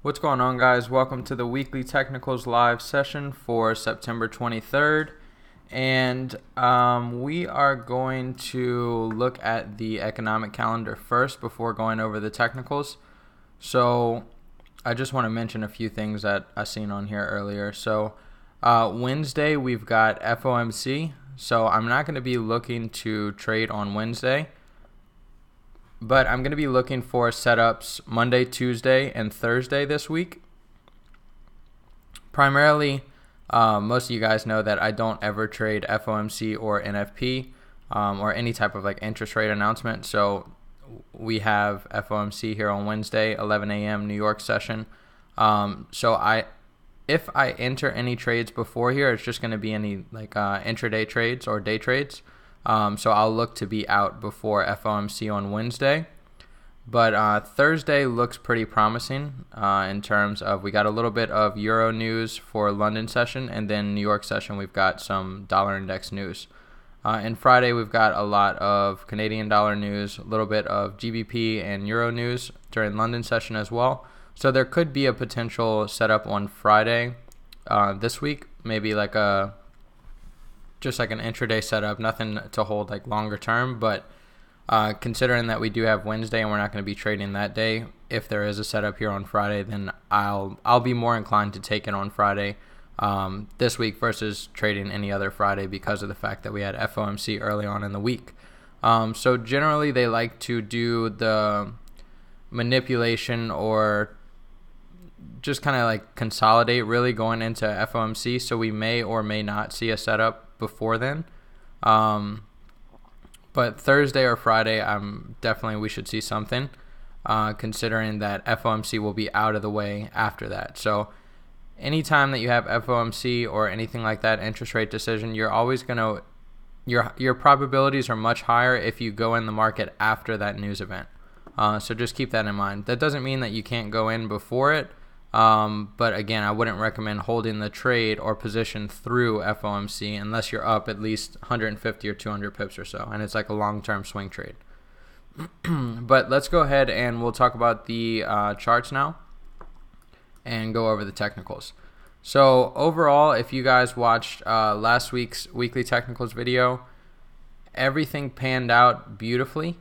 What's going on, guys? Welcome to the weekly technicals live session for September 23rd, and we are going to look at the economic calendar first before going over the technicals. So I just want to mention a few things that I seen on here earlier. So Wednesday we've got FOMC, so I'm not going to be looking to trade on Wednesday, but I'm going to be looking for setups Monday, Tuesday, and Thursday this week. Primarily, most of you guys know that I don't ever trade FOMC or NFP or any type of like interest rate announcement. So we have FOMC here on Wednesday, 11 a.m. New York session. If I enter any trades before here, it's just going to be any like intraday trades or day trades. So I'll look to be out before FOMC on Wednesday. But Thursday looks pretty promising in terms of we got a little bit of Euro news for London session, and then New York session we've got some dollar index news. And Friday we've got a lot of Canadian dollar news, a little bit of GBP and Euro news during London session as well. So there could be a potential setup on Friday this week, maybe like just like an intraday setup, nothing to hold like longer term, but considering that we do have Wednesday and we're not going to be trading that day, if there is a setup here on Friday, then I'll be more inclined to take it on Friday this week versus trading any other Friday because of the fact that we had FOMC early on in the week. So generally they like to do the manipulation or just kind of like consolidate really going into FOMC, so we may or may not see a setup before then. But Thursday or Friday, we should see something, considering that FOMC will be out of the way after that. So anytime that you have FOMC or anything like that, interest rate decision, you're always going to, your probabilities are much higher if you go in the market after that news event. So just keep that in mind. That doesn't mean that you can't go in before it. But again, I wouldn't recommend holding the trade or position through FOMC unless you're up at least 150 or 200 pips or so, and it's like a long-term swing trade. But let's go ahead and we'll talk about the charts now and go over the technicals. So overall, if you guys watched last week's weekly technicals video, everything panned out beautifully.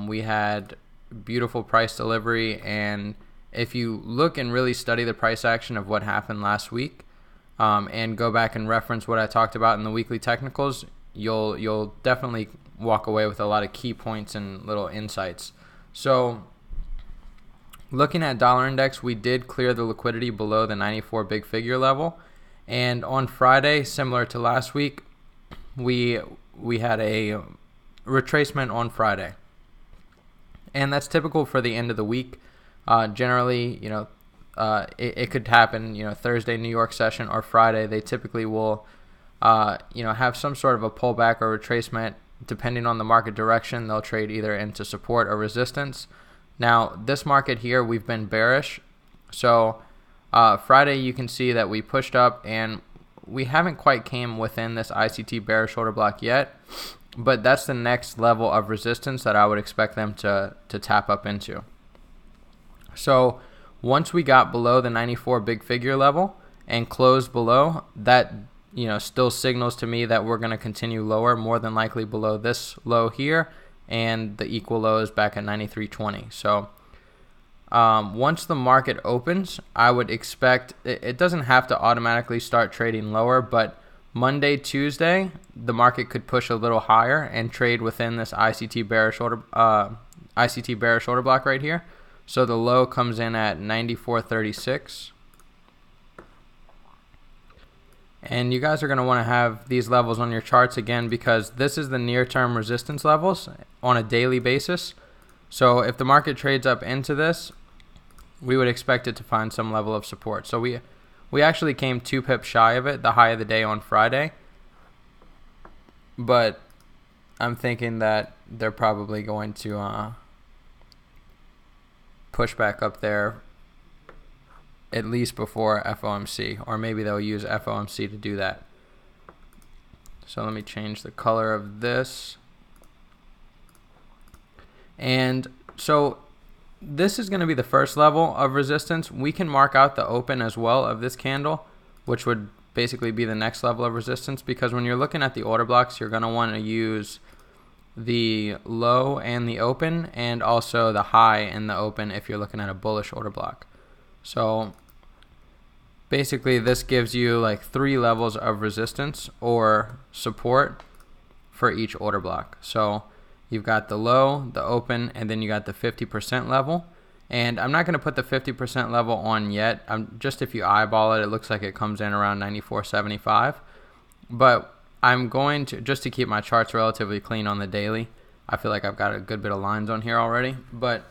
We had beautiful price delivery, and if you look and really study the price action of what happened last week and go back and reference what I talked about in the weekly technicals, you'll definitely walk away with a lot of key points and little insights. So looking at dollar index, we did clear the liquidity below the 94 big figure level, and on Friday, similar to last week, we had a retracement on Friday, and that's typical for the end of the week. Generally, it could happen, Thursday New York session or Friday. They typically will, have some sort of a pullback or retracement depending on the market direction. They'll trade either into support or resistance. Now, this market here, we've been bearish. So Friday, you can see that we pushed up and we haven't quite came within this ICT bearish order block yet, but that's the next level of resistance that I would expect them to tap up into. So once we got below the 94 big figure level and closed below, that still signals to me that we're going to continue lower, more than likely below this low here, and the equal low is back at 93.20. So once the market opens, I would expect it doesn't have to automatically start trading lower, but Monday, Tuesday, the market could push a little higher and trade within this ICT bearish order block right here. So the low comes in at 94.36. And you guys are going to want to have these levels on your charts again, because this is the near-term resistance levels on a daily basis. So if the market trades up into this, we would expect it to find some level of support. So we actually came 2 pips shy of it, the high of the day on Friday. But I'm thinking that they're probably going to push back up there at least before FOMC, or maybe they'll use FOMC to do that. So let me change the color of this. And so this is going to be the first level of resistance. We can mark out the open as well of this candle, which would basically be the next level of resistance, because when you're looking at the order blocks, you're going to want to use the low and the open, and also the high and the open if you're looking at a bullish order block. So basically this gives you like 3 levels of resistance or support for each order block. So you've got the low, the open, and then you got the 50% level. And I'm not going to put the 50% level on yet. Just if you eyeball it, it looks like it comes in around 94.75. But I'm going to, just to keep my charts relatively clean on the daily, I feel like I've got a good bit of lines on here already. But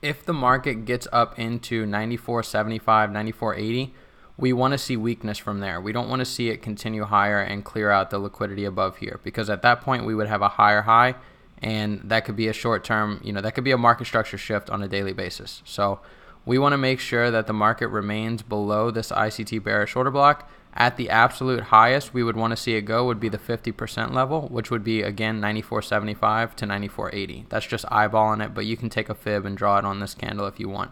if the market gets up into 94.75, 94.80, we want to see weakness from there. We don't want to see it continue higher and clear out the liquidity above here, because at that point we would have a higher high, and that could be a short term, that could be a market structure shift on a daily basis. So we want to make sure that the market remains below this ICT bearish order block. At the absolute highest we would want to see it go would be the 50% level, which would be again 94.75 to 94.80. That's just eyeballing it, but you can take a fib and draw it on this candle if you want.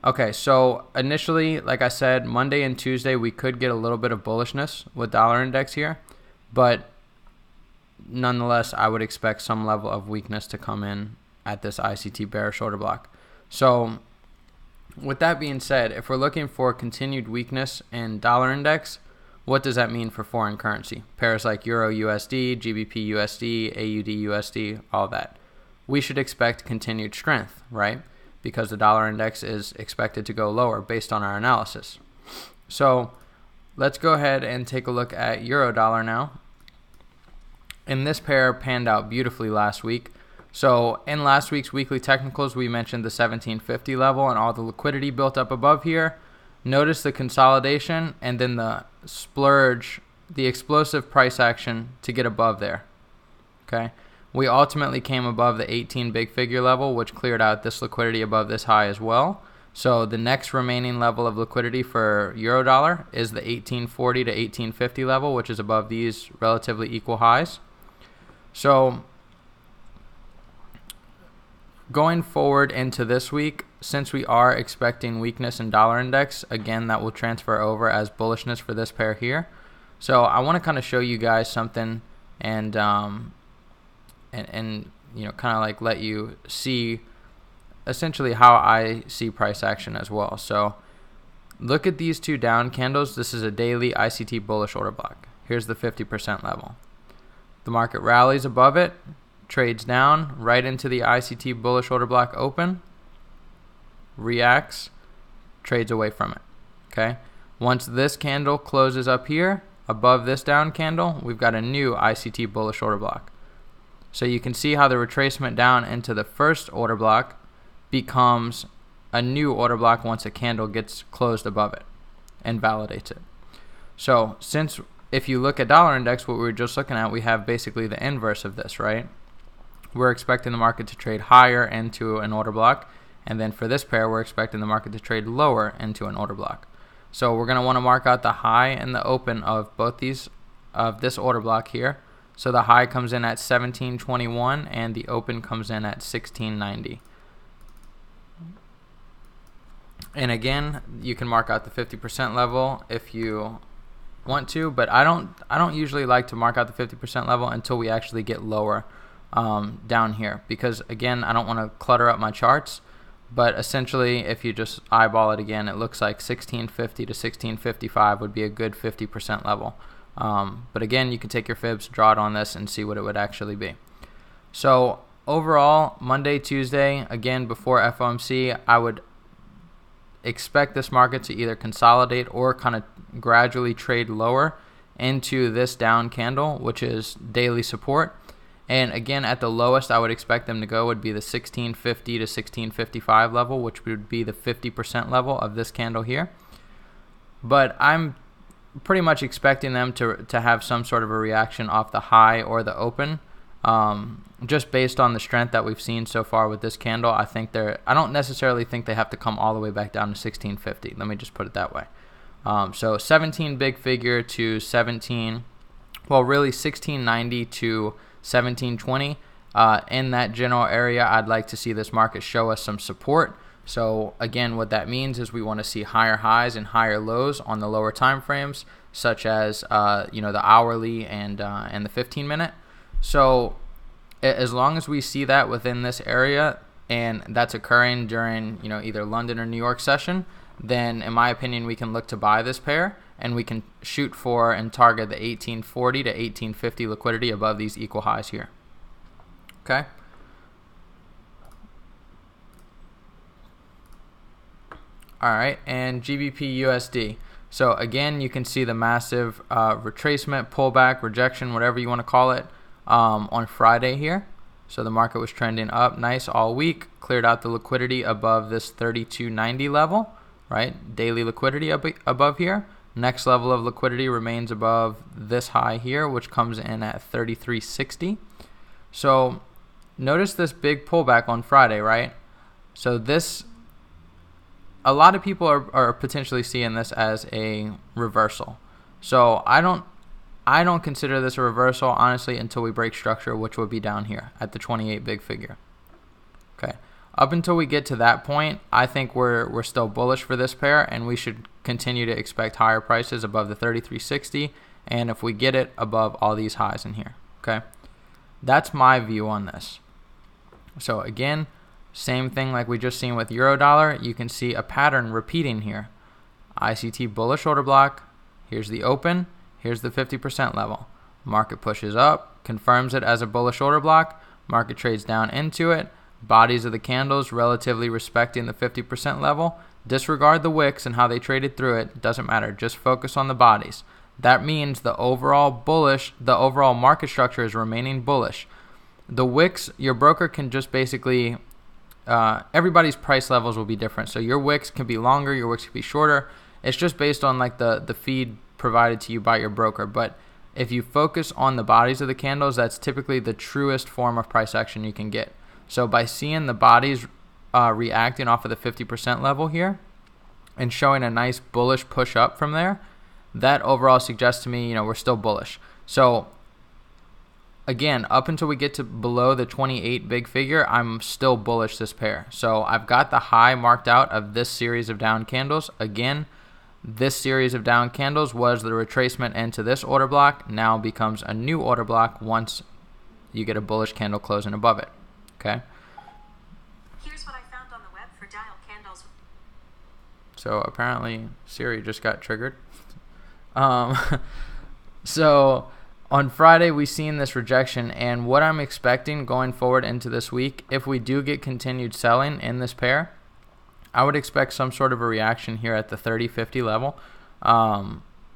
Okay, so initially, like I said, Monday and Tuesday we could get a little bit of bullishness with dollar index here, but nonetheless I would expect some level of weakness to come in at this ICT bearish order block. So with that being said, if we're looking for continued weakness in dollar index, what does that mean for foreign currency? Pairs like Euro USD, GBP USD, AUD USD, all that. We should expect continued strength, right? Because the dollar index is expected to go lower based on our analysis. So let's go ahead and take a look at euro dollar now. And this pair panned out beautifully last week. So in last week's weekly technicals, we mentioned the 1750 level and all the liquidity built up above here. Notice the consolidation and then the splurge, the explosive price action to get above there. Okay. We ultimately came above the 18 big figure level, which cleared out this liquidity above this high as well. So the next remaining level of liquidity for euro dollar is the 1840 to 1850 level, which is above these relatively equal highs. So going forward into this week, since we are expecting weakness in dollar index, again, that will transfer over as bullishness for this pair here. So I want to kind of show you guys something and kind of like let you see essentially how I see price action as well. So look at these two down candles. This is a daily ICT bullish order block. Here's the 50% level. The market rallies above it, trades down right into the ICT bullish order block open, reacts, trades away from it. Okay. Once this candle closes up here above this down candle, we've got a new ICT bullish order block. So you can see how the retracement down into the first order block becomes a new order block once a candle gets closed above it and validates it. So since if you look at dollar index, what we were just looking at, we have basically the inverse of this, right? We're expecting the market to trade higher into an order block, and then for this pair, we're expecting the market to trade lower into an order block. So we're going to want to mark out the high and the open of both these, of this order block here. So the high comes in at 1721 and the open comes in at 1690. And again, you can mark out the 50% level if you want to, but I don't usually like to mark out the 50% level until we actually get lower down here, because again, I don't want to clutter up my charts. But essentially, if you just eyeball it again, it looks like 1650 to 1655 would be a good 50% level. But again, you can take your fibs, draw it on this, and see what it would actually be. So overall, Monday, Tuesday, again, before FOMC, I would expect this market to either consolidate or kind of gradually trade lower into this down candle, which is daily support. And again, at the lowest I would expect them to go would be the 1650 to 1655 level, which would be the 50% level of this candle here. But I'm pretty much expecting them to have some sort of a reaction off the high or the open, just based on the strength that we've seen so far with this candle. I don't necessarily think they have to come all the way back down to 1650. Let me just put it that way. So 17 big figure to 1690 to 1720. In that general area, I'd like to see this market show us some support. So again, what that means is we want to see higher highs and higher lows on the lower time frames, such as the hourly and the 15-minute. So as long as we see that within this area, and that's occurring during either London or New York session, then in my opinion we can look to buy this pair, and we can shoot for and target the 1840 to 1850 liquidity above these equal highs here. Okay. Alright, and GBP USD. So again, you can see the massive retracement, pullback, rejection, whatever you want to call it, on Friday here. So the market was trending up nice all week, cleared out the liquidity above this 32.90 level, right? Daily liquidity above here. Next level of liquidity remains above this high here, which comes in at 33.60. So notice this big pullback on Friday, right? So this, a lot of people are potentially seeing this as a reversal. So I don't consider this a reversal, honestly, until we break structure, which would be down here at the 28 big figure. Okay. Up until we get to that point, I think we're still bullish for this pair, and we should continue to expect higher prices above the 33.60, and if we get it, above all these highs in here. Okay. That's my view on this. So again, same thing like we just seen with Eurodollar. You can see a pattern repeating here. ICT bullish order block. Here's the open. Here's the 50% level. Market pushes up, confirms it as a bullish order block. Market trades down into it. Bodies of the candles relatively respecting the 50% level. Disregard the wicks and how they traded through it. Doesn't matter. Just focus on the bodies. That means the overall market structure is remaining bullish. The wicks, your broker can just basically, everybody's price levels will be different. So your wicks can be longer, your wicks can be shorter. It's just based on like the feed provided to you by your broker. But if you focus on the bodies of the candles, that's typically the truest form of price action you can get. So by seeing the bodies reacting off of the 50% level here and showing a nice bullish push up from there, that overall suggests to me, we're still bullish. So again, up until we get to below the 28 big figure, I'm still bullish this pair. So I've got the high marked out of this series of down candles. Again, this series of down candles was the retracement into this order block. Now becomes a new order block once you get a bullish candle closing above it. Okay. Here's what I found on the web for dial candles. So apparently Siri just got triggered. So on Friday we seen this rejection, and what I'm expecting going forward into this week, if we do get continued selling in this pair, I would expect some sort of a reaction here at the 30.50 level,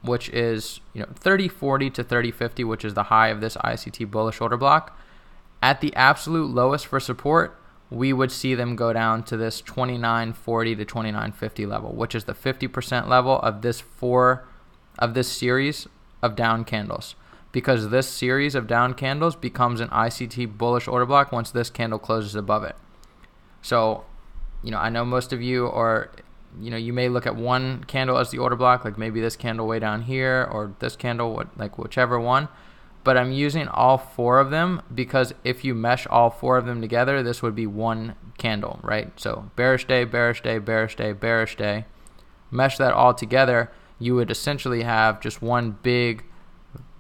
which is 30.40 to 30.50, which is the high of this ICT bullish order block. At the absolute lowest for support, we would see them go down to this 29.40 to 29.50 level, which is the 50% level of this series of down candles. Because this series of down candles becomes an ICT bullish order block once this candle closes above it. So, I know most of you are, you may look at one candle as the order block, like maybe this candle way down here or this candle, like whichever one. But I'm using all four of them because if you mesh all four of them together, this would be one candle, right? So bearish day, bearish day, bearish day, bearish day. Mesh that all together, you would essentially have just one big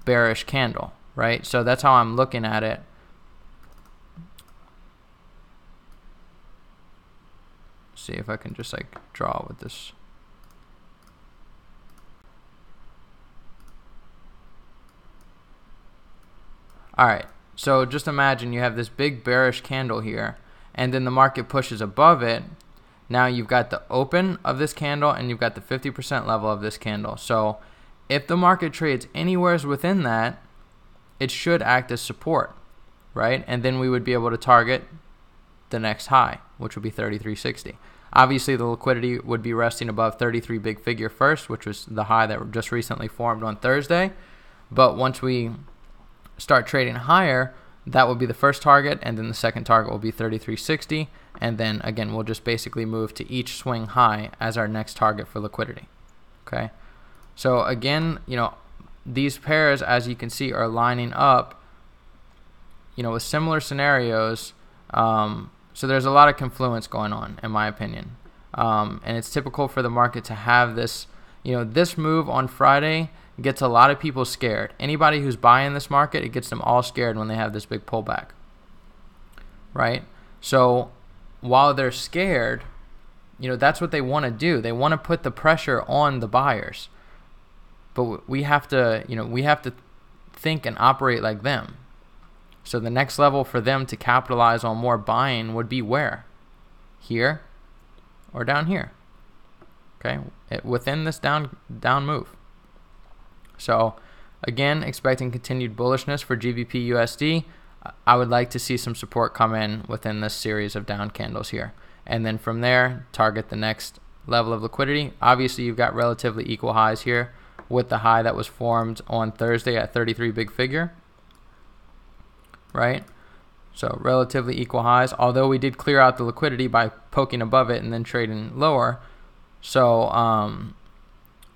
bearish candle, right? So that's how I'm looking at it. See if I can just draw with this. Alright, so just imagine you have this big bearish candle here, and then the market pushes above it. Now you've got the open of this candle, and you've got the 50% level of this candle. So if the market trades anywhere within that, it should act as support, right? And then we would be able to target the next high, which would be 33.60. Obviously, the liquidity would be resting above 33 big figure first, which was the high that just recently formed on Thursday. But once we start trading higher, that will be the first target, and then the second target will be 33.60, and then again we'll just basically move to each swing high as our next target for liquidity. Okay, so again, these pairs, as you can see, are lining up with similar scenarios. So there's a lot of confluence going on, in my opinion. And it's typical for the market to have this, this move on Friday gets a lot of people scared. Anybody who's buying this market, it gets them all scared when they have this big pullback, right? So while they're scared, that's what they want to do. They want to put the pressure on the buyers. But we have to think and operate like them. So the next level for them to capitalize on more buying would be where? Here or down here. Okay, within this down move. So again, expecting continued bullishness for GBP USD. I would like to see some support come in within this series of down candles here. And then from there, target the next level of liquidity. Obviously, you've got relatively equal highs here with the high that was formed on Thursday at 33 big figure. Right? So relatively equal highs, although we did clear out the liquidity by poking above it and then trading lower. So,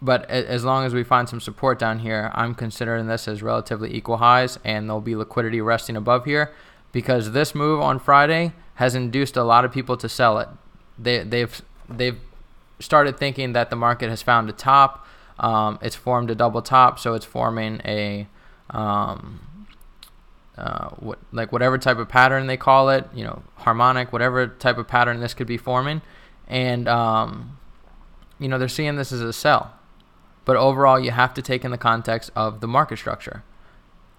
but as long as we find some support down here, I'm considering this as relatively equal highs, and there'll be liquidity resting above here because this move on Friday has induced a lot of people to sell it. They've started thinking that the market has found a top. It's formed a double top, so it's forming a whatever type of pattern they call it, harmonic, whatever type of pattern this could be forming, and they're seeing this as a sell. But overall, you have to take in the context of the market structure: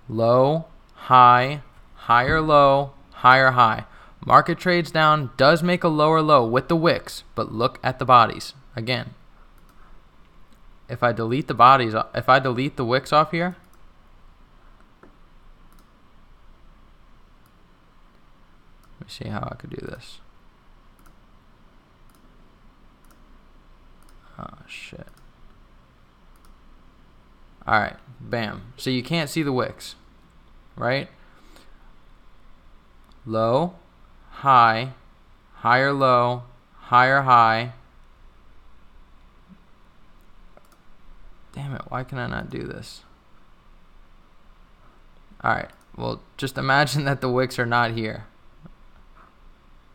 low, high, higher low, higher high. Market trades down, does make a lower low with the wicks, but look at the bodies again. If I delete the bodies, if I delete the wicks off here, let me see how I could do this. Oh, shit. Alright, bam. So you can't see the wicks, right? Low, high, higher low, higher high. Damn it, why can I not do this? Alright, well, just imagine that the wicks are not here.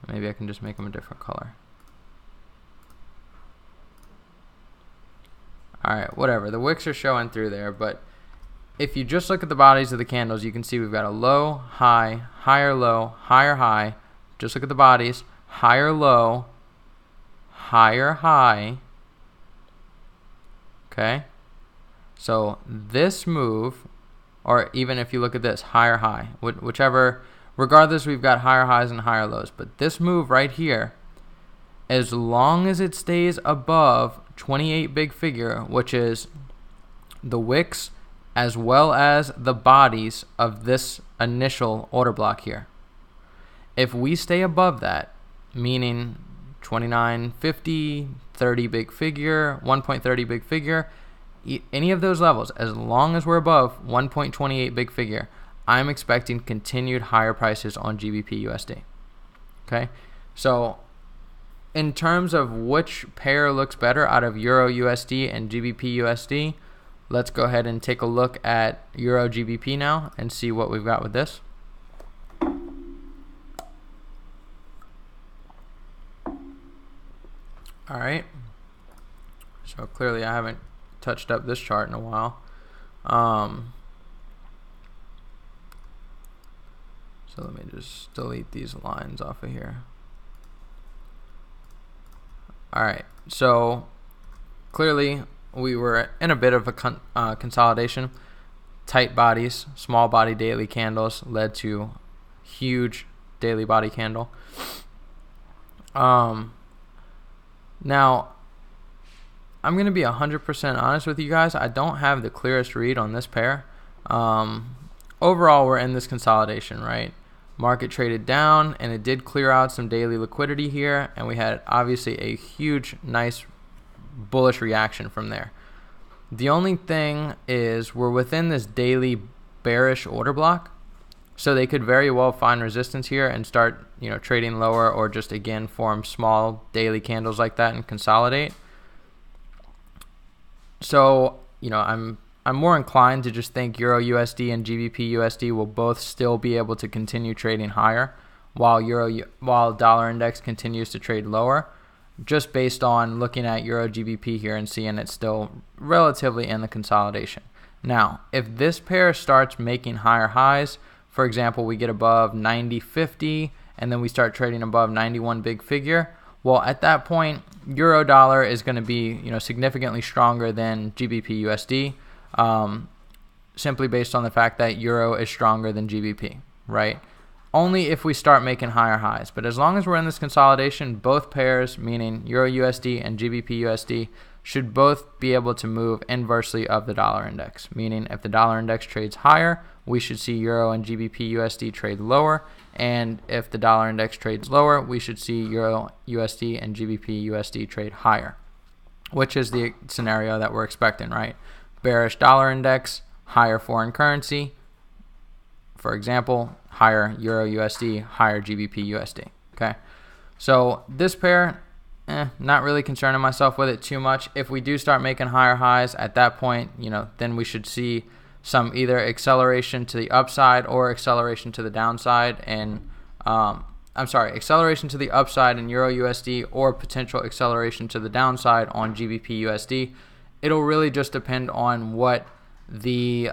Maybe I can just make them a different color. Alright, whatever. The wicks are showing through there, but if you just look at the bodies of the candles, you can see we've got a low, high, higher low, higher high. Just look at the bodies. Higher low, higher high. Okay? So this move, or even if you look at this, higher high, whichever, regardless, we've got higher highs and higher lows. But this move right here, as long as it stays above 28 big figure, which is the wicks as well as the bodies of this initial order block here. If we stay above that, meaning 29.50, 30 big figure, 1.30 big figure, any of those levels, as long as we're above 1.28 big figure, I'm expecting continued higher prices on GBP USD. Okay, so in terms of which pair looks better out of Euro USD and GBP USD, let's go ahead and take a look at Euro GBP now and see what we've got with this. All right, so clearly I haven't touched up this chart in a while. So let me just delete these lines off of here. Alright, so clearly we were in a bit of a consolidation. Tight bodies, small body daily candles led to huge daily body candle. Now, I'm going to be 100% honest with you guys. I don't have the clearest read on this pair. Overall, we're in this consolidation, right? Market traded down, and it did clear out some daily liquidity here, and we had obviously a huge, nice, bullish reaction from there. The only thing is we're within this daily bearish order block, so they could very well find resistance here and start, trading lower, or just again form small daily candles like that and consolidate. So, I'm I'm more inclined to just think Euro USD and GBP USD will both still be able to continue trading higher while dollar index continues to trade lower, just based on looking at Euro GBP here and seeing it still relatively in the consolidation. Now, if this pair starts making higher highs, for example, we get above 90.50 and then we start trading above 91 big figure, well, at that point, Euro dollar is going to be, significantly stronger than GBP USD, simply based on the fact that Euro is stronger than GBP, right? Only if we start making higher highs. But as long as we're in this consolidation, both pairs, meaning Euro USD and GBP USD, should both be able to move inversely of the dollar index, meaning if the dollar index trades higher, we should see Euro and GBP USD trade lower, and if the dollar index trades lower, we should see Euro USD and GBP USD trade higher, which is the scenario that we're expecting, right? Bearish dollar index, higher foreign currency, for example, higher Euro USD, higher GBP USD, okay? So this pair, not really concerning myself with it too much. If we do start making higher highs at that point, then we should see some either acceleration to the upside or acceleration to the downside, and acceleration to the upside in Euro USD or potential acceleration to the downside on GBP USD. It'll really just depend on what the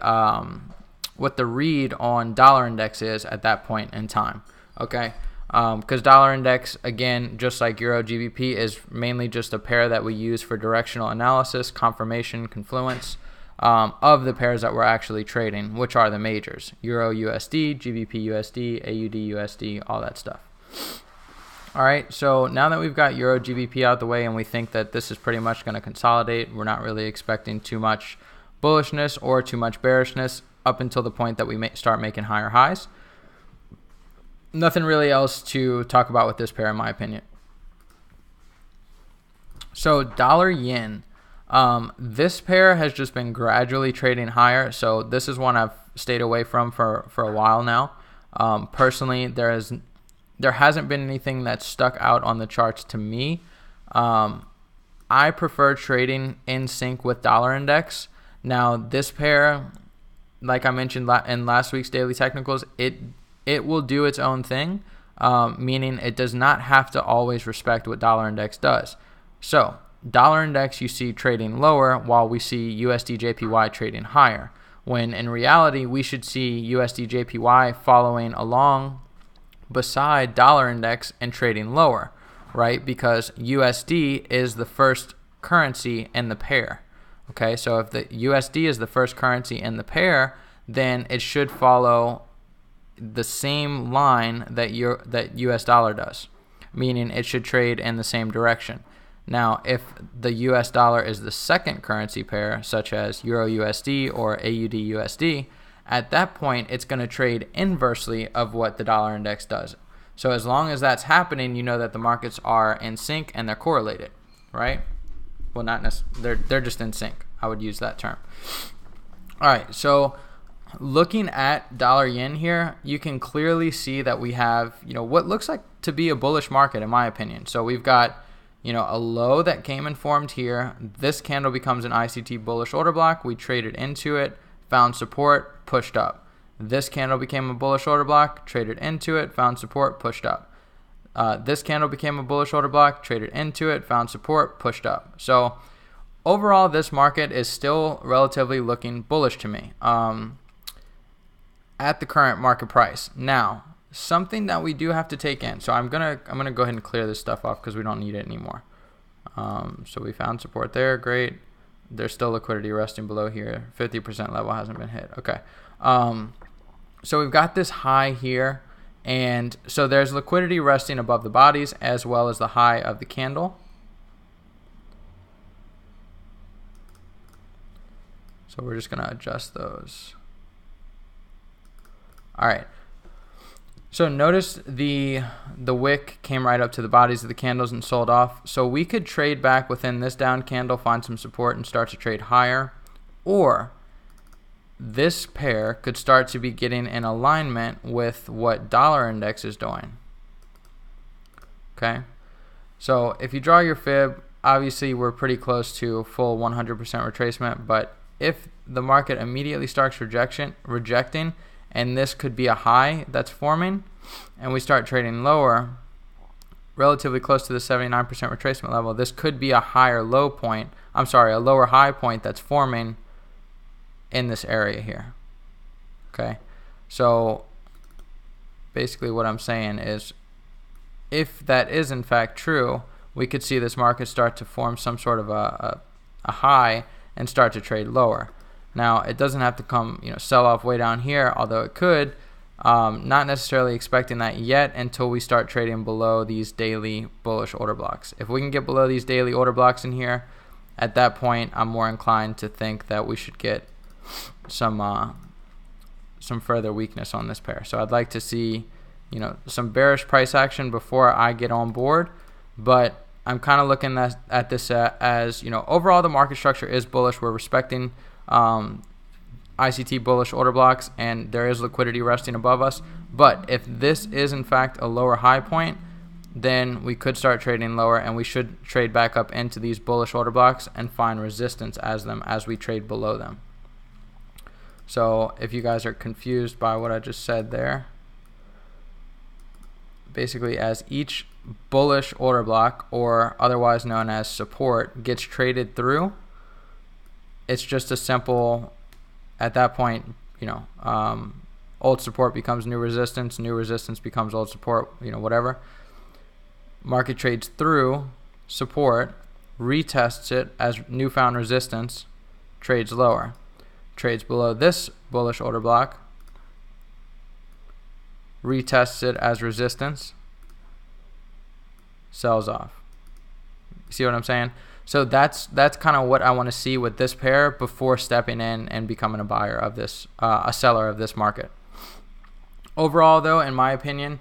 read on dollar index is at that point in time, okay? Because dollar index, again, just like Euro GBP, is mainly just a pair that we use for directional analysis, confirmation, confluence of the pairs that we're actually trading, which are the majors: Euro USD, GBP USD, AUD USD, all that stuff. All right, so now that we've got Euro GBP out the way and we think that this is pretty much going to consolidate, we're not really expecting too much bullishness or too much bearishness up until the point that we start making higher highs. Nothing really else to talk about with this pair, in my opinion. So dollar yen, this pair has just been gradually trading higher. So this is one I've stayed away from for a while now. Personally, there hasn't been anything that's stuck out on the charts to me. I prefer trading in sync with dollar index. Now this pair, like I mentioned in last week's daily technicals, it will do its own thing, meaning it does not have to always respect what dollar index does. So dollar index you see trading lower while we see USD JPY trading higher, when in reality we should see USD JPY following along beside dollar index and trading lower, right? Because USD is the first currency in the pair. Okay, so if the USD is the first currency in the pair, then it should follow the same line that US dollar does, meaning it should trade in the same direction. Now, if the US dollar is the second currency pair, such as Euro USD or AUD USD, at that point it's going to trade inversely of what the dollar index does. So as long as that's happening, you know that the markets are in sync and they're correlated, right? Well, not necessarily, they're just in sync. I would use that term. All right, so looking at dollar yen here, you can clearly see that we have, what looks like to be a bullish market, in my opinion. So we've got, a low that came and formed here. This candle becomes an ICT bullish order block. We traded into it, found support, pushed up. This candle became a bullish order block, traded into it, found support, pushed up. This candle became a bullish order block, traded into it, found support, pushed up. So overall, this market is still relatively looking bullish to me at the current market price. Now, something that we do have to take in. So I'm gonna go ahead and clear this stuff off because we don't need it anymore. So we found support there, great. There's still liquidity resting below here. 50% level hasn't been hit. Okay. So we've got this high here, and so there's liquidity resting above the bodies as well as the high of the candle. So we're just gonna adjust those. All right. So notice the wick came right up to the bodies of the candles and sold off. So we could trade back within this down candle, find some support, and start to trade higher. Or this pair could start to be getting in alignment with what dollar index is doing. Okay. So if you draw your fib, obviously we're pretty close to full 100% retracement, but if the market immediately starts rejecting, and this could be a high that's forming, and we start trading lower, relatively close to the 79% retracement level, this could be a a lower high point that's forming in this area here. Okay, so basically what I'm saying is, if that is in fact true, we could see this market start to form some sort of a high and start to trade lower. Now, it doesn't have to come, sell off way down here, although it could. Not necessarily expecting that yet until we start trading below these daily bullish order blocks. If we can get below these daily order blocks in here, at that point, I'm more inclined to think that we should get some further weakness on this pair. So I'd like to see, some bearish price action before I get on board. But I'm kind of looking at this as, overall the market structure is bullish. We're respecting ICT bullish order blocks, and there is liquidity resting above us. But if this is in fact a lower high point, then we could start trading lower, and we should trade back up into these bullish order blocks and find resistance as we trade below them. So if you guys are confused by what I just said there, basically as each bullish order block, or otherwise known as support, gets traded through, it's just a simple, at that point, old support becomes new resistance becomes old support, whatever. Market trades through support, retests it as newfound resistance, trades lower. Trades below this bullish order block, retests it as resistance, sells off. See what I'm saying? So that's kind of what I want to see with this pair before stepping in and becoming a buyer of this, a seller of this market. Overall, though, in my opinion,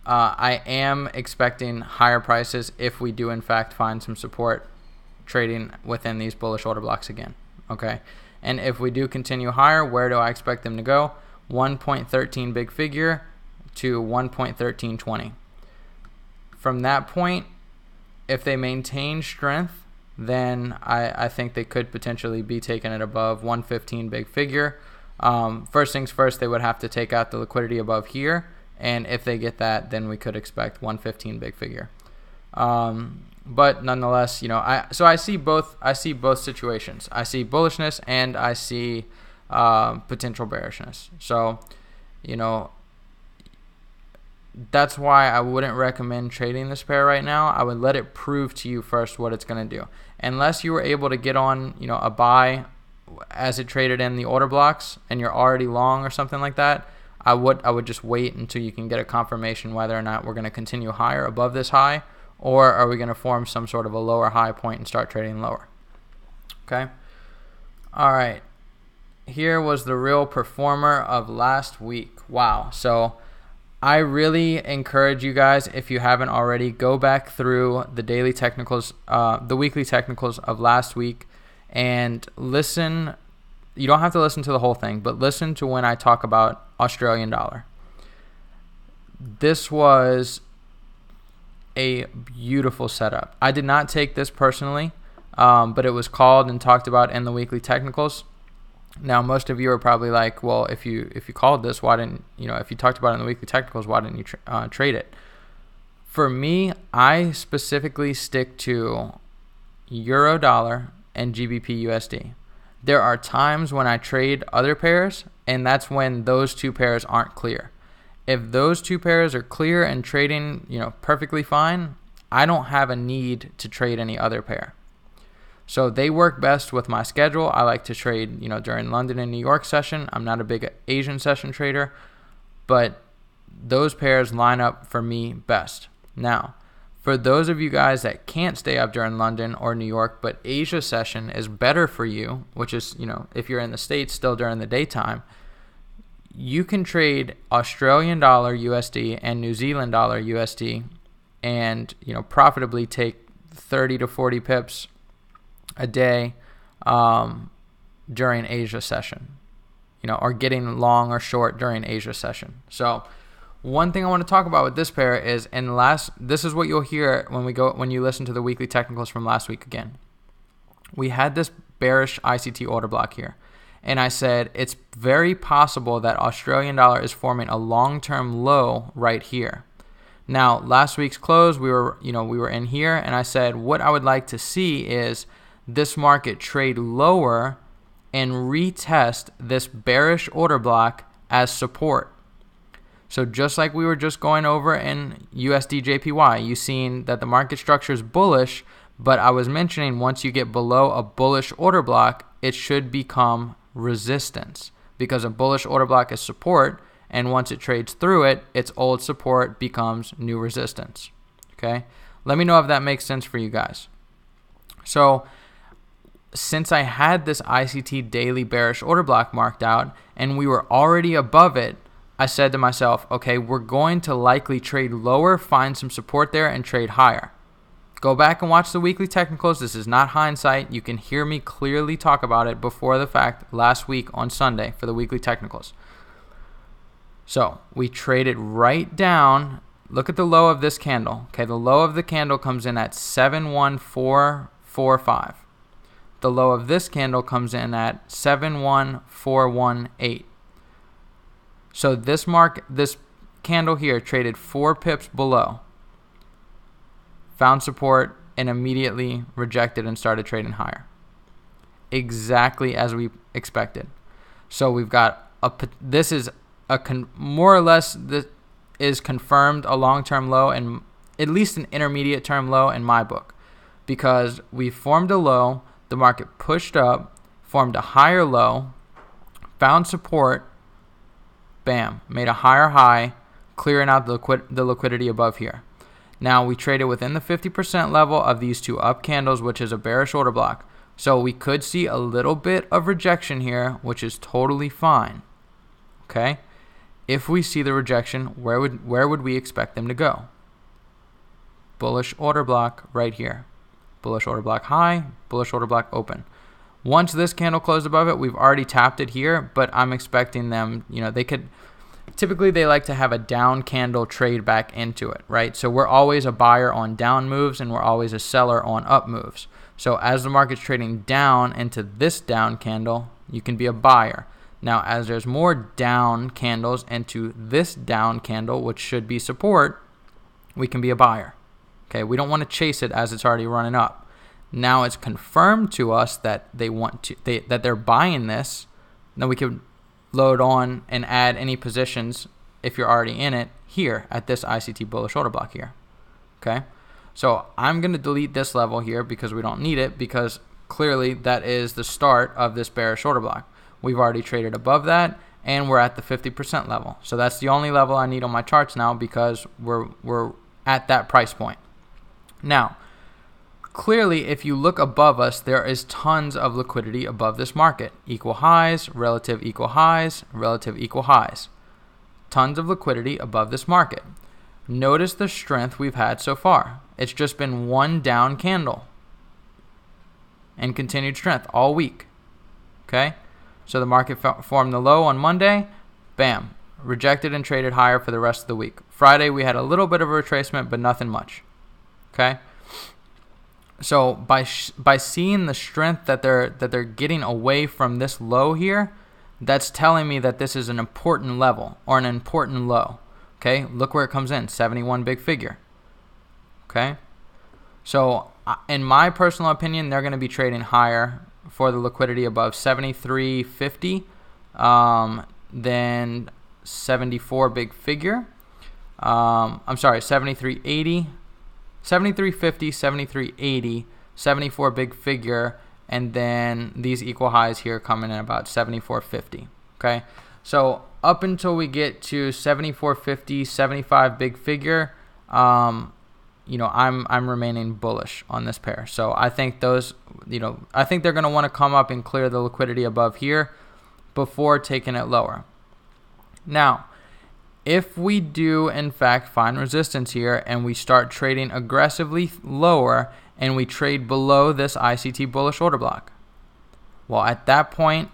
I am expecting higher prices if we do in fact find some support trading within these bullish order blocks again. Okay, and if we do continue higher, where do I expect them to go? 1.13 big figure to 1.1320. From that point, if they maintain strength, then I think they could potentially be taking it above 115 big figure. First things first, they would have to take out the liquidity above here, and if they get that, then we could expect 115 big figure. But nonetheless, I see both situations. I see bullishness and I see potential bearishness. So, that's why I wouldn't recommend trading this pair right now. I would let it prove to you first what it's going to do. Unless you were able to get on, a buy as it traded in the order blocks and you're already long or something like that, I would just wait until you can get a confirmation whether or not we're going to continue higher above this high, or are we going to form some sort of a lower high point and start trading lower. Okay. All right. Here was the real performer of last week. Wow. So I really encourage you guys, if you haven't already, go back through the daily technicals, the weekly technicals of last week, and listen. You don't have to listen to the whole thing, but listen to when I talk about Australian dollar. This was a beautiful setup. I did not take this personally, but it was called and talked about in the weekly technicals. Now, most of you are probably like, well, if you called this, why didn't, if you talked about it in the weekly technicals, why didn't you trade it? For me, I specifically stick to Euro dollar and GBP USD. There are times when I trade other pairs, and that's when those two pairs aren't clear. If those two pairs are clear and trading, perfectly fine, I don't have a need to trade any other pair. So they work best with my schedule. I like to trade, during London and New York session. I'm not a big Asian session trader, but those pairs line up for me best. Now, for those of you guys that can't stay up during London or New York, but Asia session is better for you, which is, if you're in the States still during the daytime, you can trade Australian dollar USD and New Zealand dollar USD and, profitably take 30 to 40 pips a day during Asia session, or getting long or short during Asia session. So one thing I want to talk about with this pair is, this is what you'll hear when you listen to the weekly technicals from last week again. we had this bearish ICT order block here. And I said, it's very possible that Australian dollar is forming a long-term low right here. Now, last week's close, we were in here, and I said what I would like to see is this market trade lower and retest this bearish order block as support. So just like we were just going over in USD JPY, you've seen that the market structure is bullish, but I was mentioning once you get below a bullish order block, it should become resistance, because a bullish order block is support, and once it trades through it, its old support becomes new resistance. Okay, let me know if that makes sense for you guys. So since I had this ICT daily bearish order block marked out and we were already above it, I said to myself, okay, we're going to likely trade lower, find some support there, and trade higher. Go back and watch the weekly technicals. This is not hindsight. You can hear me clearly talk about it before the fact last week on Sunday for the weekly technicals. So we traded right down. Look at the low of this candle. Okay, the low of the candle comes in at 71445. The low of this candle comes in at 71418. So this candle here traded 4 pips below, found support, and immediately rejected and started trading higher. Exactly as we expected. So we've got this is more or less this is confirmed a long-term low and at least an intermediate term low in my book, because we formed a low, the market pushed up, formed a higher low, found support, bam, made a higher high, clearing out the liquidity above here. Now we traded within the 50% level of these two up candles, which is a bearish order block. So we could see a little bit of rejection here, which is totally fine. Okay? If we see the rejection, where would we expect them to go? Bullish order block right here. Bullish order block high, bullish order block open. Once this candle closed above it, we've already tapped it here, but I'm expecting them, typically they like to have a down candle trade back into it, right? So we're always a buyer on down moves and we're always a seller on up moves. So as the market's trading down into this down candle, you can be a buyer. Now, as there's more down candles into this down candle, which should be support, we can be a buyer. Okay, we don't want to chase it as it's already running up. Now it's confirmed to us that that they're buying this. Then we can load on and add any positions if you're already in it here at this ICT bullish order block here. Okay, so I'm going to delete this level here because we don't need it, because clearly that is the start of this bearish order block. We've already traded above that and we're at the 50% level. So that's the only level I need on my charts now, because we're at that price point. Now, clearly, if you look above us, there is tons of liquidity above this market. Equal highs, relative equal highs, relative equal highs. Tons of liquidity above this market. Notice the strength we've had so far. It's just been one down candle and continued strength all week. Okay? So the market formed the low on Monday. Bam. Rejected and traded higher for the rest of the week. Friday, we had a little bit of a retracement, but nothing much. Okay? So by seeing the strength that they're getting away from this low here, that's telling me that this is an important level or an important low. Okay, look where it comes in, 71 big figure. Okay, so in my personal opinion, they're going to be trading higher for the liquidity above 73.50, then 74 big figure. I'm sorry, 73.80. 73.50, 73.80, 74 big figure, and then these equal highs here coming in about 74.50. Okay, so up until we get to 74.50, 75 big figure, I'm remaining bullish on this pair. So I think I think they're going to want to come up and clear the liquidity above here before taking it lower. Now, if we do, in fact, find resistance here and we start trading aggressively lower and we trade below this ICT bullish order block, well, at that point,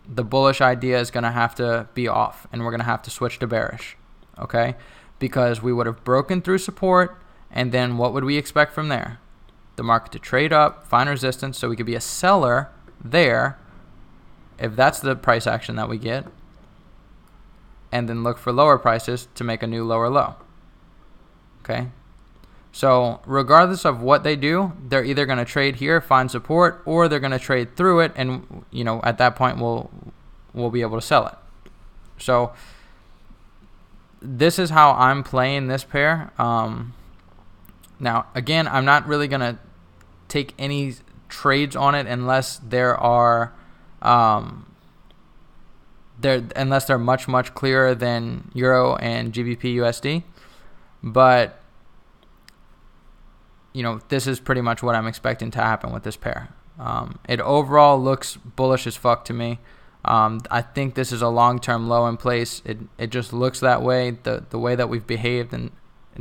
the bullish idea is going to have to be off and we're going to have to switch to bearish, okay? Because we would have broken through support, and then what would we expect from there? the market to trade up, find resistance, so we could be a seller there if that's the price action that we get, and then look for lower prices to make a new lower low. Okay, so regardless of what they do, they're either going to trade here, find support, or they're going to trade through it, and at that point we'll be able to sell it. So this is how I'm playing this pair. Now again, I'm not really going to take any trades on it unless there are unless they're much clearer than Euro and GBP USD. But this is pretty much what I'm expecting to happen with this pair. It overall looks bullish as fuck to me. I think this is a long-term low in place. It just looks that way. The way that we've behaved and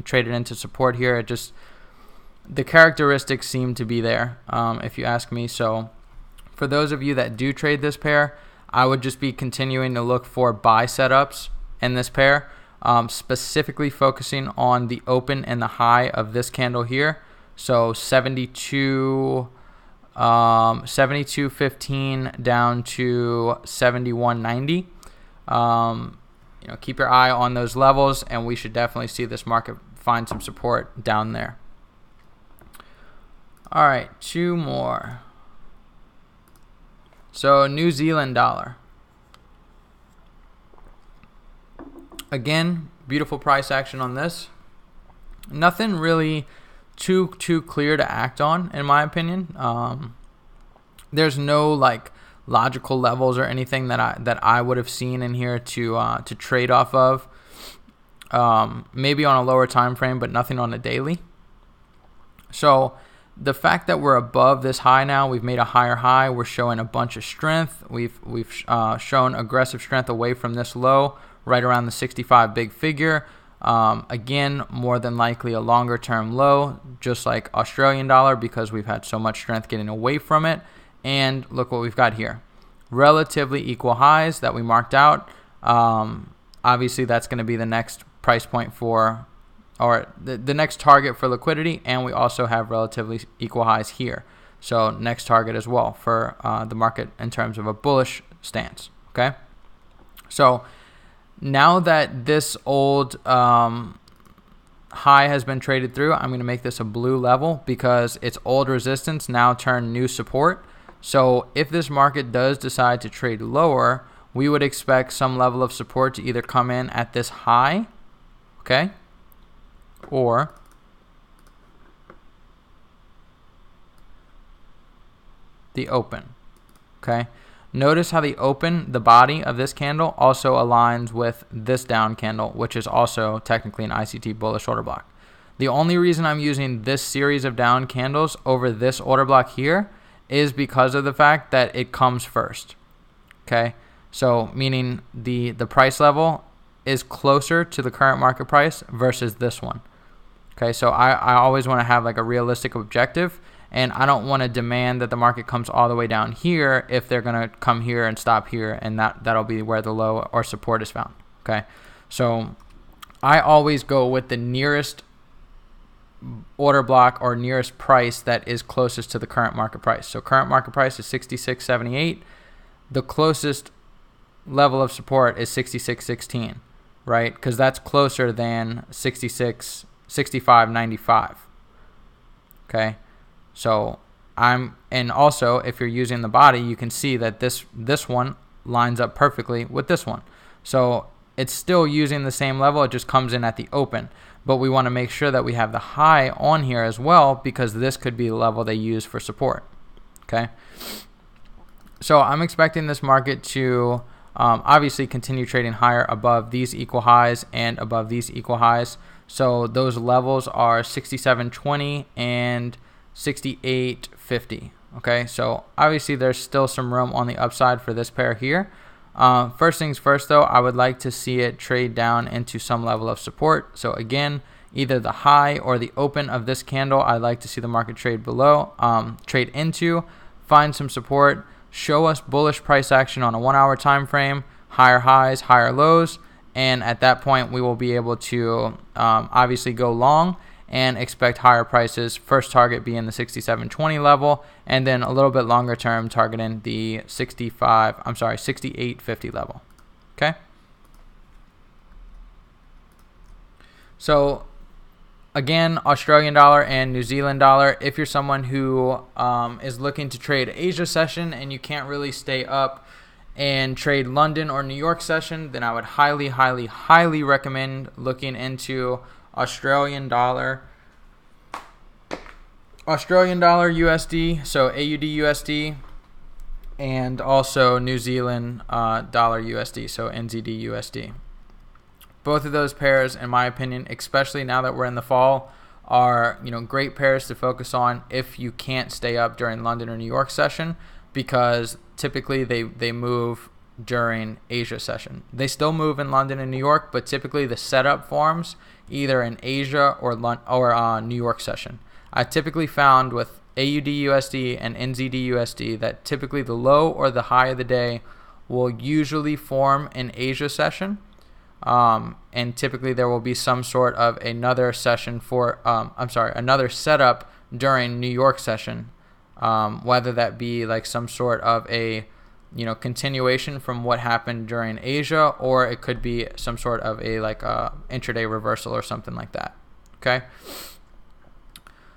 traded into support here, the characteristics seem to be there, if you ask me. So for those of you that do trade this pair, I would just be continuing to look for buy setups in this pair, specifically focusing on the open and the high of this candle here. So 72.15 down to 71.90. Keep your eye on those levels, and we should definitely see this market find some support down there. All right, two more. So New Zealand dollar. Again, beautiful price action on this. Nothing really too clear to act on, in my opinion. There's no logical levels or anything that I would have seen in here to trade off of. Maybe on a lower time frame, but nothing on a daily. So the fact that we're above this high now, we've made a higher high, we're showing a bunch of strength. We've shown aggressive strength away from this low, right around the 65 big figure. Again, more than likely a longer term low, just like Australian dollar, because we've had so much strength getting away from it. And look what we've got here. Relatively equal highs that we marked out. Obviously, that's going to be the next price point for, or the next target for liquidity, and we also have relatively equal highs here. So next target as well for the market in terms of a bullish stance. Okay, so now that this old high has been traded through, I'm going to make this a blue level because its old resistance now turned new support. So if this market does decide to trade lower, we would expect some level of support to either come in at this high, okay, or the open. Okay, notice how the open, the body of this candle, also aligns with this down candle, which is also technically an ICT bullish order block. The only reason I'm using this series of down candles over this order block here is because of the fact that it comes first. Okay, so meaning the price level is closer to the current market price versus this one. Okay, so I always want to have like a realistic objective, and I don't want to demand that the market comes all the way down here if they're going to come here and stop here, and that'll be where the low or support is found. Okay, so I always go with the nearest order block or nearest price that is closest to the current market price. So current market price is 66.78. The closest level of support is 66.16, right? Because that's closer than 65.95. Okay, so and also if you're using the body, you can see that this one lines up perfectly with this one. So it's still using the same level, it just comes in at the open. But we want to make sure that we have the high on here as well, because this could be the level they use for support. Okay, so I'm expecting this market to obviously continue trading higher above these equal highs and above these equal highs. So those levels are 67.20 and 68.50. Okay, so obviously there's still some room on the upside for this pair here. First things first, though, I would like to see it trade down into some level of support. So again, either the high or the open of this candle, I'd like to see the market trade below, trade into, find some support, show us bullish price action on a 1 hour time frame, higher highs, higher lows, and at that point we will be able to obviously go long. and expect higher prices. First target being the 67.20 level, and then a little bit longer term targeting the 68.50 level. Okay. So again, Australian dollar and New Zealand dollar. If you're someone who is looking to trade Asia session and you can't really stay up and trade London or New York session, then I would highly, highly, highly recommend looking into Australian dollar USD, so AUD USD, and also New Zealand dollar USD, so NZD USD. Both of those pairs, in my opinion, especially now that we're in the fall, are great pairs to focus on if you can't stay up during London or New York session, because typically they move during Asia session. They still move in London and New York, but typically the setup forms either in Asia or New York session. I typically found with AUD USD and NZD USD that typically the low or the high of the day will usually form in Asia session. And typically there will be some sort of another session another setup during New York session, whether that be like some sort of a continuation from what happened during Asia, or it could be some sort of a intraday reversal or something like that. Okay.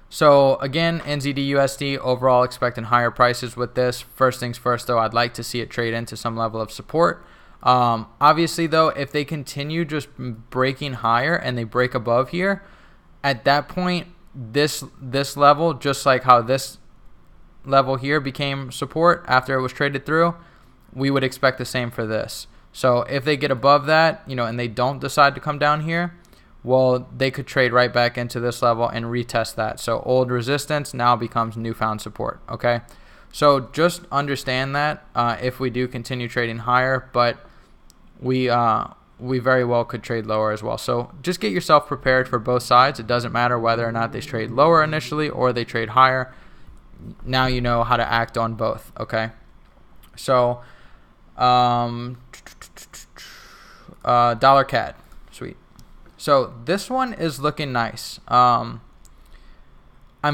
So again, NZD USD overall expecting higher prices with this. First things first though, I'd like to see it trade into some level of support. Obviously though, if they continue just breaking higher and they break above here, at that point this level, just like how this level here became support after it was traded through, we would expect the same for this. So if they get above that, and they don't decide to come down here, well, they could trade right back into this level and retest that. So old resistance now becomes newfound support. Okay, so just understand that if we do continue trading higher, but we very well could trade lower as well. So just get yourself prepared for both sides. It doesn't matter whether or not they trade lower initially or they trade higher. Now you know how to act on both. Okay, so dollar CAD, sweet. So this one is looking nice. I'm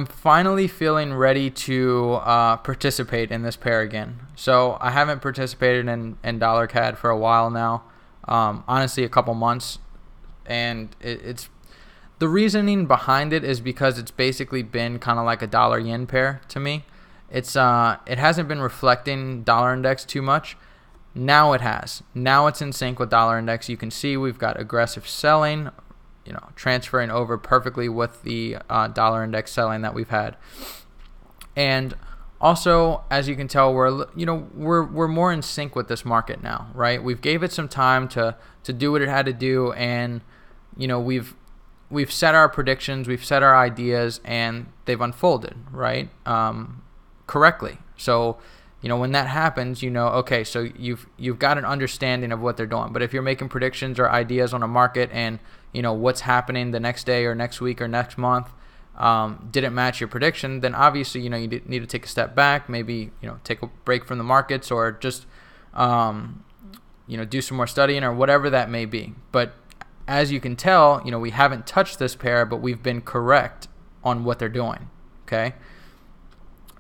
finally feeling ready to participate in this pair again. So I haven't participated in dollar CAD for a while now, honestly a couple months, and it's the reasoning behind it is because it's basically been kind of like a dollar yen pair to me. It hasn't been reflecting dollar index too much. Now it has. Now it's in sync with dollar index. You can see we've got aggressive selling, transferring over perfectly with the dollar index selling that we've had. And also, as you can tell, we're more in sync with this market now, right? We've gave it some time to do what it had to do, and we've set our predictions, we've set our ideas, and they've unfolded, right? Correctly. So when that happens, okay, so you've got an understanding of what they're doing. But if you're making predictions or ideas on a market and what's happening the next day or next week or next month didn't match your prediction, then obviously you need to take a step back, maybe take a break from the markets, or just do some more studying or whatever that may be. But as you can tell, we haven't touched this pair, but we've been correct on what they're doing. Okay.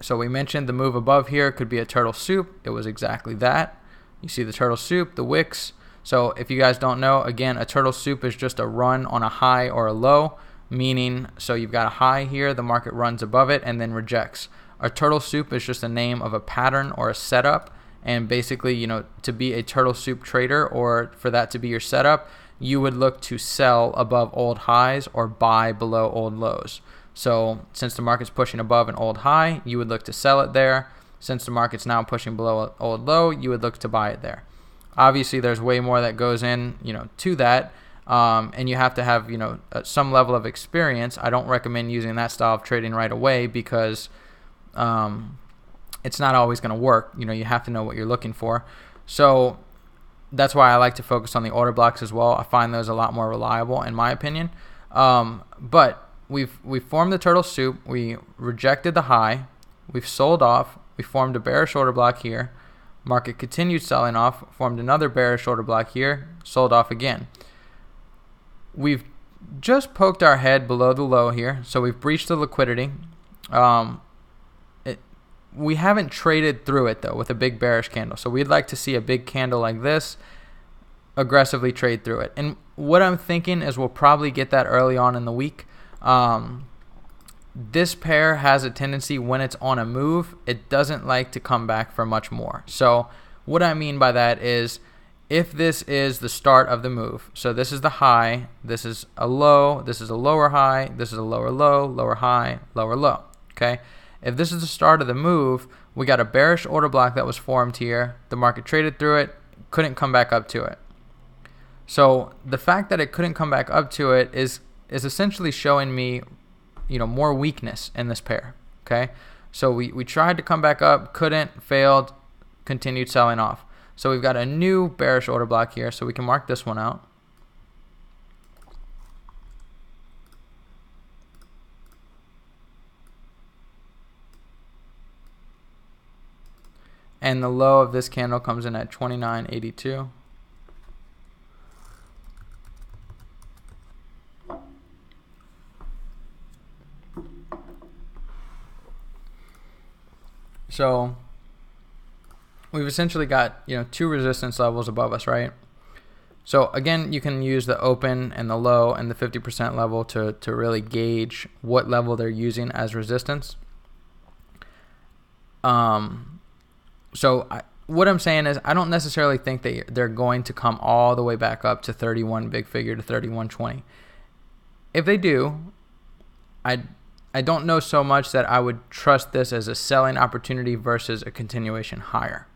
So we mentioned the move above here could be a turtle soup. It was exactly that. You see the turtle soup, the wicks. So if you guys don't know, again, a turtle soup is just a run on a high or a low, meaning so you've got a high here, the market runs above it and then rejects. A turtle soup is just a name of a pattern or a setup, and basically, to be a turtle soup trader or for that to be your setup, you would look to sell above old highs or buy below old lows. So since the market's pushing above an old high, you would look to sell it there. Since the market's now pushing below an old low, you would look to buy it there. Obviously, there's way more that goes in, to that, and you have to have, some level of experience. I don't recommend using that style of trading right away because it's not always going to work. You have to know what you're looking for. So that's why I like to focus on the order blocks as well. I find those a lot more reliable, in my opinion. But we've formed the turtle soup. We rejected the high. We've sold off. We formed a bearish order block here. Market continued selling off. Formed another bearish order block here. Sold off again. We've just poked our head below the low here, so we've breached the liquidity. We haven't traded through it though with a big bearish candle, so we'd like to see a big candle like this aggressively trade through it. And what I'm thinking is we'll probably get that early on in the week. This pair has a tendency, when it's on a move, it doesn't like to come back for much more. So what I mean by that is, if this is the start of the move, so this is the high, this is a low, this is a lower high, this is a lower low, lower high, lower low, okay? If this is the start of the move, we got a bearish order block that was formed here. The market traded through it, couldn't come back up to it. So the fact that it couldn't come back up to it is essentially showing me, more weakness in this pair, okay? So we tried to come back up, couldn't, failed, continued selling off. So we've got a new bearish order block here, so we can mark this one out. And the low of this candle comes in at 29.82. So we've essentially got, two resistance levels above us, right? So again, you can use the open and the low and the 50% level to really gauge what level they're using as resistance. What I'm saying is, I don't necessarily think that they're going to come all the way back up to 31 big figure to 31.20. If they do, I don't know so much that I would trust this as a selling opportunity versus a continuation higher.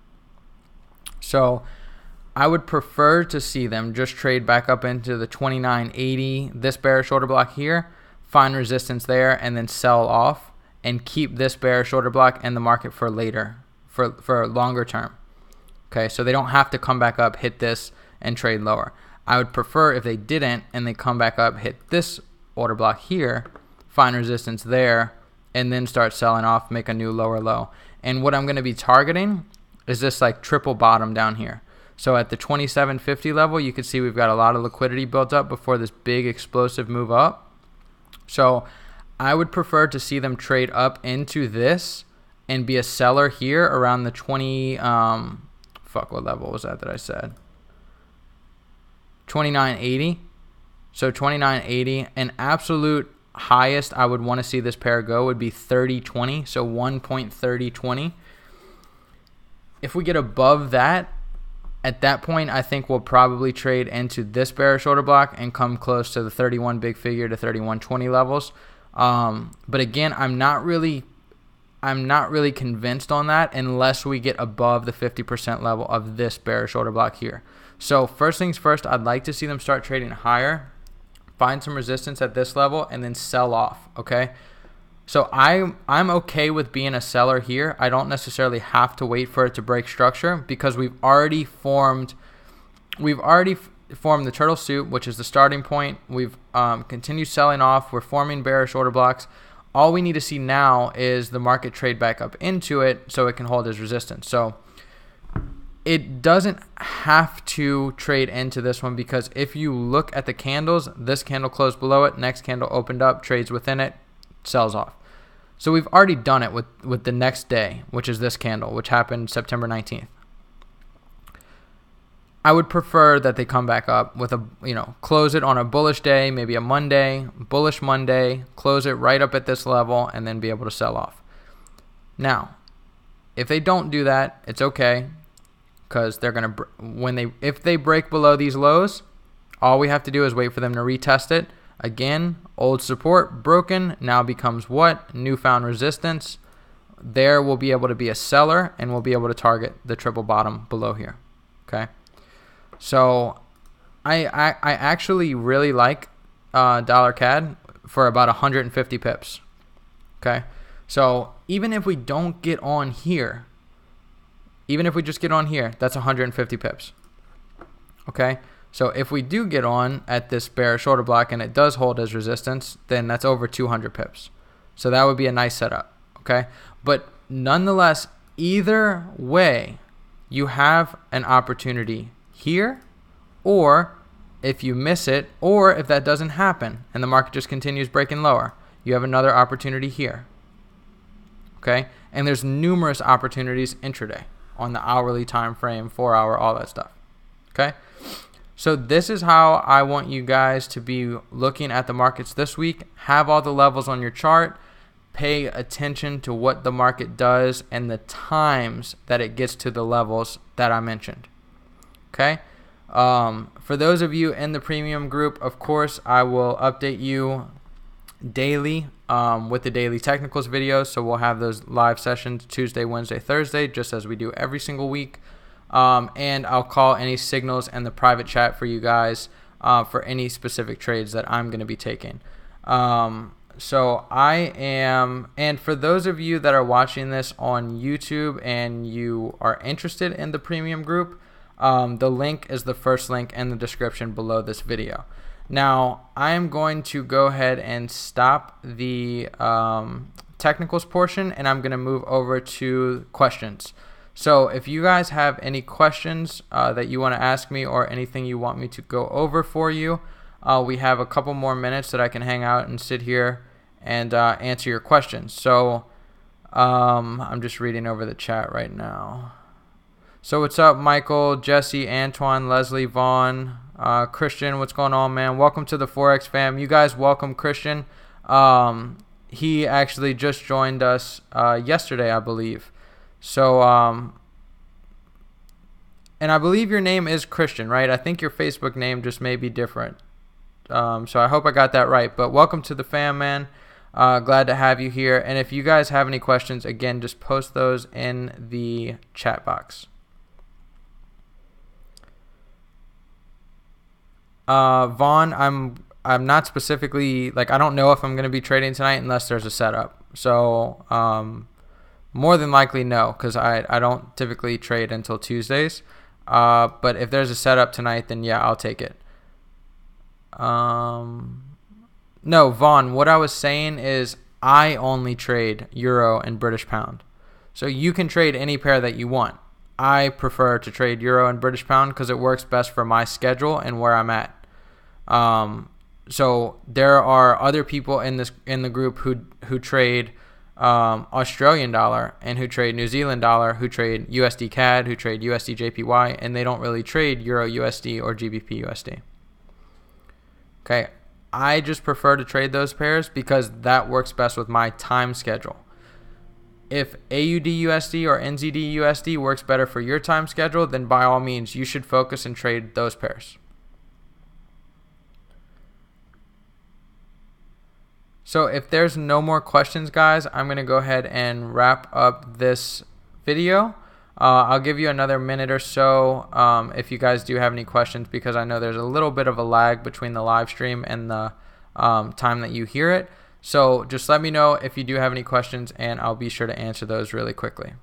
So I would prefer to see them just trade back up into the 29.80, this bearish order block here, find resistance there, and then sell off and keep this bearish order block in the market for later, for longer term. Okay, so they don't have to come back up, hit this, and trade lower. I would prefer if they didn't and they come back up, hit this order block here, find resistance there, and then start selling off, make a new lower low. And what I'm going to be targeting is this like triple bottom down here. So at the 27.50 level, you can see we've got a lot of liquidity built up before this big explosive move up. So I would prefer to see them trade up into this and be a seller here around the 20, what level was that I said? 29.80. So 29.80, an absolute highest I would want to see this pair go would be 30.20, so 1.3020. If we get above that, at that point, I think we'll probably trade into this bearish order block and come close to the 31 big figure to 31.20 levels. But again, I'm not really convinced on that unless we get above the 50% level of this bearish order block here. So first things first, I'd like to see them start trading higher, find some resistance at this level, and then sell off, okay? So I'm okay with being a seller here. I don't necessarily have to wait for it to break structure because we've already formed the turtle soup, which is the starting point. We've continued selling off. We're forming bearish order blocks. All we need to see now is the market trade back up into it so it can hold as resistance. So it doesn't have to trade into this one because if you look at the candles, this candle closed below it, next candle opened up, trades within it, sells off. So we've already done it with the next day, which is this candle, which happened September 19th. I would prefer that they come back up with close it on a bullish day, maybe a Monday, bullish Monday, close it right up at this level, and then be able to sell off. Now, if they don't do that, it's okay, because they're gonna if they break below these lows, all we have to do is wait for them to retest it. Again, old support broken now becomes what? Newfound resistance. There we'll be able to be a seller and we'll be able to target the triple bottom below here. Okay. So I actually really like dollar CAD for about 150 pips. Okay. So even if we don't get on here, even if we just get on here, that's 150 pips. Okay. So if we do get on at this bearish order block and it does hold as resistance, then that's over 200 pips. So that would be a nice setup. Okay. But nonetheless, either way, you have an opportunity here or if you miss it, or if that doesn't happen and the market just continues breaking lower, you have another opportunity here. Okay, and there's numerous opportunities intraday on the hourly time frame, 4 hour, all that stuff. Okay, so this is how I want you guys to be looking at the markets this week. Have all the levels on your chart. Pay attention to what the market does and the times that it gets to the levels that I mentioned. Okay, for those of you in the premium group, of course, I will update you daily with the daily technicals videos. So we'll have those live sessions Tuesday, Wednesday, Thursday, just as we do every single week. And I'll call any signals in the private chat for you guys for any specific trades that I'm going to be taking. So I am, and for those of you that are watching this on YouTube and you are interested in the premium group, the link is the first link in the description below this video. Now, I am going to go ahead and stop the technicals portion, and I'm going to move over to questions. So if you guys have any questions that you want to ask me or anything you want me to go over for you, we have a couple more minutes that I can hang out and sit here and answer your questions. So I'm just reading over the chat right now. So what's up, Michael, Jesse, Antoine, Leslie, Vaughn, Christian, what's going on, man? Welcome to the 4X fam. You guys welcome Christian. He actually just joined us yesterday, I believe. So, and I believe your name is Christian, right? I think your Facebook name just may be different. So I hope I got that right. But welcome to the fam, man. Glad to have you here. And if you guys have any questions, again, just post those in the chat box. Vaughn, I'm not specifically, like, I don't know if I'm going to be trading tonight unless there's a setup. So more than likely no, because I don't typically trade until Tuesdays. But if there's a setup tonight, then yeah, I'll take it. No, Vaughn, what I was saying is I only trade Euro and British Pound. So you can trade any pair that you want. I prefer to trade Euro and British Pound because it works best for my schedule and where I'm at. So there are other people in the group who trade Australian dollar and who trade New Zealand dollar, who trade USD CAD, who trade USD JPY, and they don't really trade Euro USD or GBP USD. Okay, I just prefer to trade those pairs because that works best with my time schedule. If AUD USD or NZD USD works better for your time schedule, then by all means you should focus and trade those pairs. So if there's no more questions, guys, I'm going to go ahead and wrap up this video. I'll give you another minute or so if you guys do have any questions, because I know there's a little bit of a lag between the live stream and the time that you hear it. So just let me know if you do have any questions, and I'll be sure to answer those really quickly.